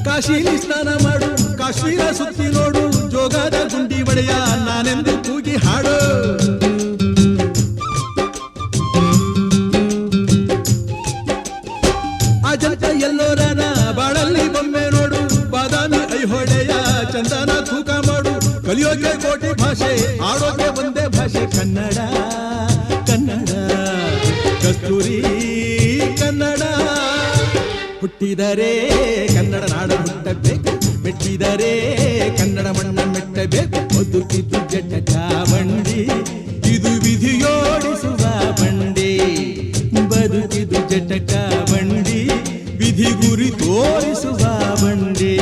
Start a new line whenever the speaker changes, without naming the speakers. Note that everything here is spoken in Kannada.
ಕಾಶಿಲಿ ಸ್ನಾನ ಮಾಡು, ಕಾಶ್ಮೀರ ಸುತ್ತಿ ನೋಡು, ಜೋಗದ ಗುಂಡಿ ಒಡೆಯ ನಾನೆಂದು ಕೂಗಿ ಹಾಡು. ಅಜಂತ ಎಲ್ಲೋರನ ಬಾಳಲ್ಲಿ ಬೊಮ್ಮೆ ನೋಡು, ಬಾದಾಮಿ ಐಹೊಳೆಯ ಚಂದನ ತೂಕ ಮಾಡು. ಕಲಿಯೋಕೆ ಕೋಟಿ ಭಾಷೆ, ಆಡೋಕೆ ಒಂದೇ ಭಾಷೆ ಕನ್ನಡ ಕನ್ನಡ ಕಸ್ತೂರಿ ಕನ್ನಡ. ಹುಟ್ಟಿದರೆ ಕನ್ನಡ ನಾಡ ಹುಟ್ಟಬೇಕು, ಮೆಟ್ಟಿದರೆ ಕನ್ನಡ ಮಣ್ಣ ಮೆಟ್ಟಬೇಕು. ಬದುಕಿದ್ದು ಜಟ ಬಂಡಿ, ಇದು ವಿಧಿಯೋಡಿಸುವ ಬಂಡಿ. ಬದುಕಿದ್ದು ಜಟಕ ಬಂಡಿ, ವಿಧಿ ಗುರಿ ತೋರಿಸುವ ಬಂಡಿ.